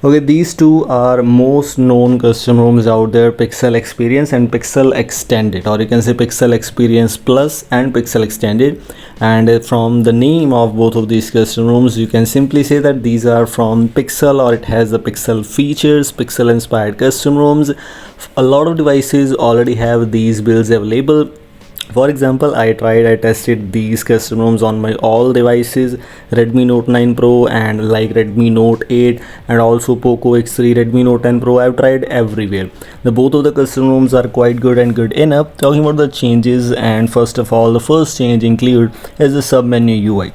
Okay, these two are most known custom ROMs out there, Pixel Experience and Pixel Extended, or you can say Pixel Experience Plus and Pixel Extended. And from the name of both of these custom ROMs, you can simply say that these are from Pixel, or it has the Pixel features, Pixel inspired custom ROMs. A lot of devices already have these builds available. For example, I tested these custom ROMs on my all devices, Redmi Note 9 Pro and like Redmi Note 8 and also Poco X3, Redmi Note 10 Pro. I've tried everywhere. The both of the custom ROMs are quite good and good enough. Talking about the changes, and first of all, the first change include is the sub menu UI.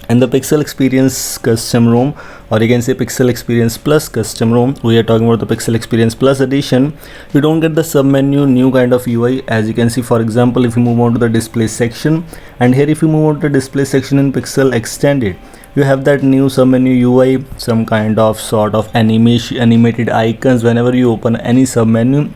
And the Pixel Experience custom ROM, or you can say Pixel Experience Plus custom ROM, we are talking about the Pixel Experience Plus edition. You don't get the sub menu new kind of UI. As you can see, for example, if you move on to the display section, and here if you move on to the display section in Pixel Extended, you have that new sub menu UI, some kind of sort of animated icons whenever you open any sub menu,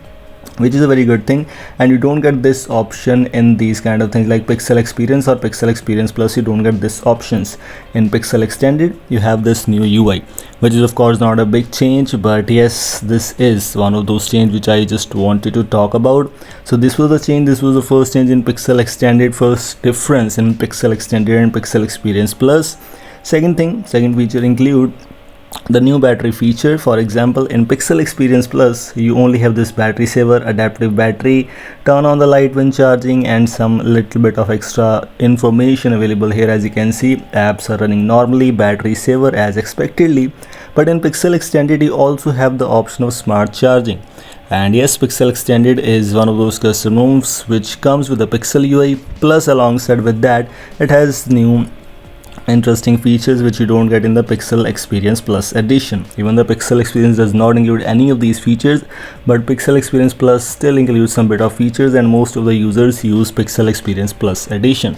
which is a very good thing. And you don't get this option in these kind of things like Pixel Experience or Pixel Experience Plus. You don't get this options. In Pixel Extended, you have this new UI, which is of course not a big change, but yes, this is one of those changes which I just wanted to talk about. So this was the change, this was the first change in Pixel Extended, first difference in Pixel Extended and Pixel Experience Plus. Second feature include the new battery feature. For example, in Pixel Experience Plus, you only have this battery saver, adaptive battery, turn on the light when charging, and some little bit of extra information available here. As you can see, apps are running normally, battery saver as expectedly. But in Pixel Extended, you also have the option of smart charging. And yes, Pixel Extended is one of those custom ROMs which comes with the Pixel UI, plus alongside with that, it has new interesting features which you don't get in the Pixel Experience Plus edition. Even the Pixel Experience does not include any of these features, but Pixel Experience Plus still includes some bit of features, and most of the users use Pixel Experience Plus edition.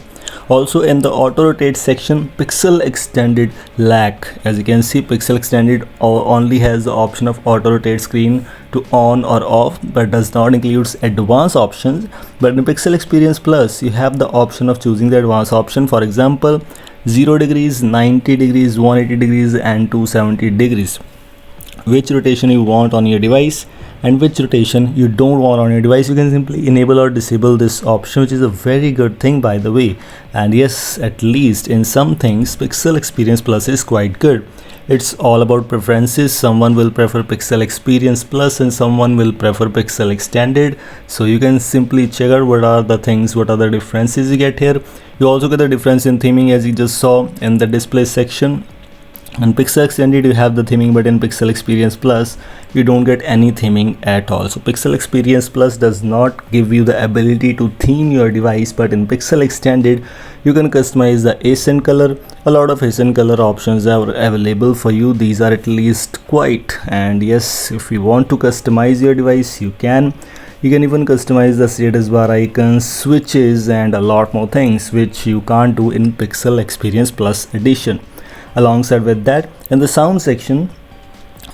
Also in the auto rotate section, Pixel Extended lack. As you can see, Pixel Extended only has the option of auto rotate screen to on or off, but does not include advanced options. But in Pixel Experience Plus, you have the option of choosing the advanced option. For example, 0 degrees, 90 degrees, 180 degrees and 270 degrees, which rotation you want on your device and which rotation you don't want on your device. You can simply enable or disable this option, which is a very good thing, by the way. And yes, at least in some things, Pixel Experience Plus is quite good. It's all about preferences. Someone will prefer Pixel Experience Plus and someone will prefer Pixel Extended. So you can simply check out what are the things, what are the differences you get here. You also get the difference in theming, as you just saw in the display section. In Pixel Extended, you have the theming, but in Pixel Experience Plus, you don't get any theming at all. So Pixel Experience Plus does not give you the ability to theme your device, but in Pixel Extended, you can customize the accent color. A lot of accent color options are available for you. These are at least quite, and yes, if you want to customize your device, you can. You can even customize the status bar icons, switches, and a lot more things which you can't do in Pixel Experience Plus edition. Alongside with that, in the sound section,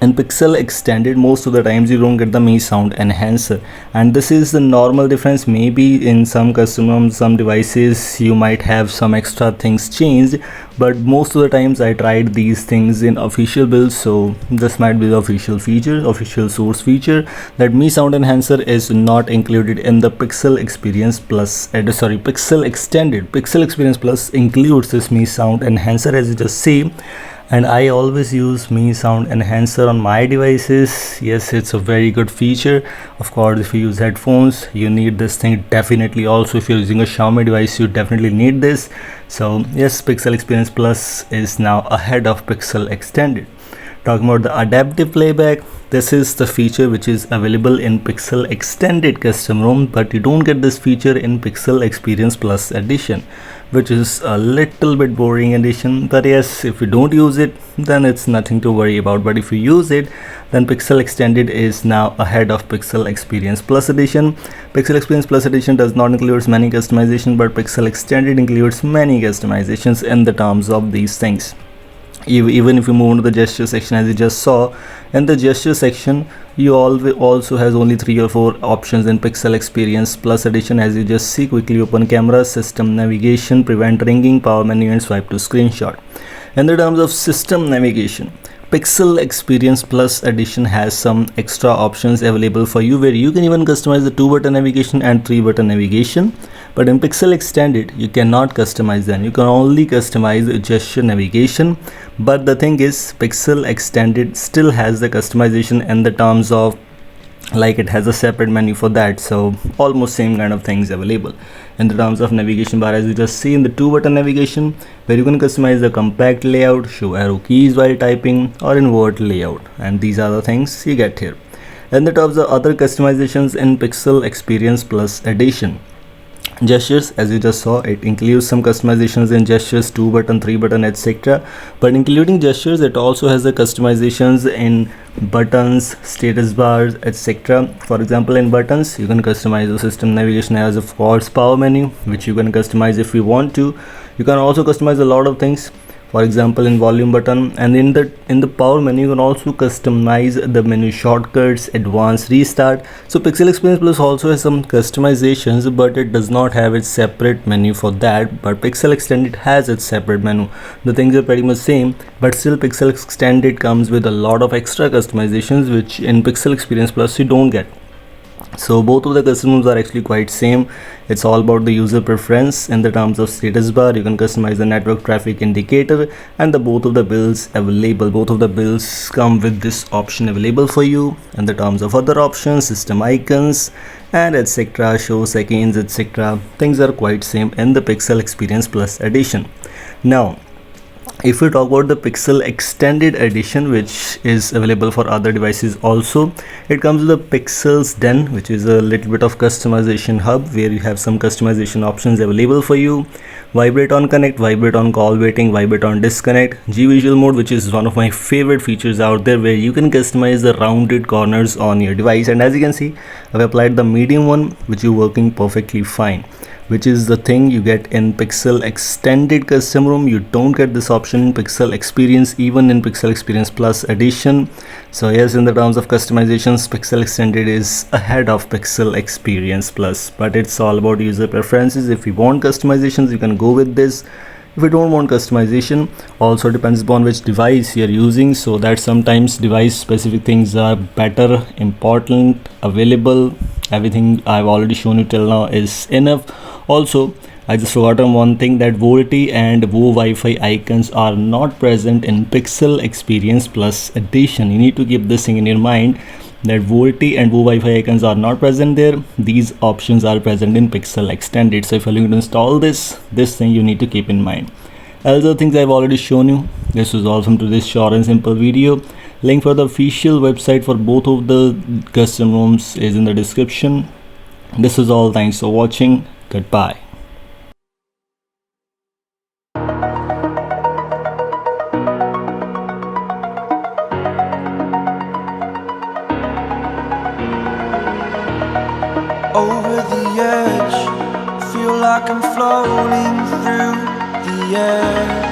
in Pixel Extended, most of the times you don't get the Mi Sound Enhancer, and this is the normal difference. Maybe in some custom some devices you might have some extra things changed, but most of the times I tried these things in official builds, so this might be the official feature, official source feature, that Mi Sound Enhancer is not included in the Pixel Experience Plus, Pixel Extended. Pixel Experience Plus includes this Mi Sound Enhancer, as you just see. And I always use Mi Sound Enhancer on my devices. Yes, it's a very good feature. Of course, if you use headphones, you need this thing definitely. Also, if you're using a Xiaomi device, you definitely need this. So yes, Pixel Experience Plus is now ahead of Pixel Extended. Talking about the adaptive playback, this is the feature which is available in Pixel Extended custom ROM, but you don't get this feature in Pixel Experience Plus edition, which is a little bit boring edition. But yes, if you don't use it, then it's nothing to worry about. But if you use it, then Pixel Extended is now ahead of Pixel Experience Plus edition. Pixel Experience Plus edition does not include many customization, but Pixel Extended includes many customizations in the terms of these things. Even if you move on to the gesture section, as you just saw, in the gesture section, you also has only 3 or 4 options in Pixel Experience Plus edition. As you just see, quickly open camera, system navigation, prevent ringing, power menu, and swipe to screenshot. In the terms of system navigation, Pixel Experience Plus edition has some extra options available for you, where you can even customize the 2-button navigation and 3-button navigation. But in Pixel Extended, you cannot customize them. You can only customize gesture navigation. But the thing is, Pixel Extended still has the customization in the terms of, like, it has a separate menu for that, so almost same kind of things available in the terms of navigation bar, as you just see in the 2-button navigation, where you can customize the compact layout, show arrow keys while typing, or invert layout, and these are the things you get here. In the terms of other customizations in Pixel Experience Plus edition, gestures, as you just saw, it includes some customizations in gestures, 2-button, 3-button, etc. But including gestures, it also has the customizations in buttons, status bars, etc. For example, in buttons, you can customize the system navigation as a false power menu, which you can customize if you want to. You can also customize a lot of things, for example in volume button, and in the power menu you can also customize the menu shortcuts, advanced restart. So Pixel Experience Plus also has some customizations, but it does not have its separate menu for that. But Pixel Extended has its separate menu. The things are pretty much same, but still Pixel Extended comes with a lot of extra customizations which in Pixel Experience Plus you don't get. So both of the custom rooms are actually quite same. It's all about the user preference. In the terms of status bar, you can customize the network traffic indicator, and both of the bills available. Both of the bills come with this option available for you. In the terms of other options, system icons and etc., show seconds, etc., things are quite same in the Pixel Experience Plus edition. Now, if we talk about the Pixel Extended edition, which is available for other devices also, it comes with the Pixels Den, which is a little bit of customization hub, where you have some customization options available for you. Vibrate on connect, vibrate on call waiting, vibrate on disconnect, G Visual mode, which is one of my favorite features out there, where you can customize the rounded corners on your device. And as you can see, I've applied the medium one, which is working perfectly fine, which is the thing you get in Pixel Extended custom room. You don't get this option in Pixel Experience, even in Pixel Experience Plus edition. So yes, in the terms of customizations, Pixel Extended is ahead of Pixel Experience Plus, but it's all about user preferences. If you want customizations, you can go with this. If you don't want customization, also depends upon which device you're using, so that sometimes device specific things are better, important, available. Everything I've already shown you till now is enough. Also, I just forgotten one thing, that VoLTE and VoWiFi icons are not present in Pixel Experience Plus edition. You need to keep this thing in your mind, that VoLTE and VoWiFi icons are not present there. These options are present in Pixel Extended. So if you're going to install this thing, you need to keep in mind. Other things I've already shown you. This was all from today's short and simple video. Link for the official website for both of the custom rooms is in the description. This is all. Thanks for watching. Goodbye. Over the edge, feel like I'm floating through the air.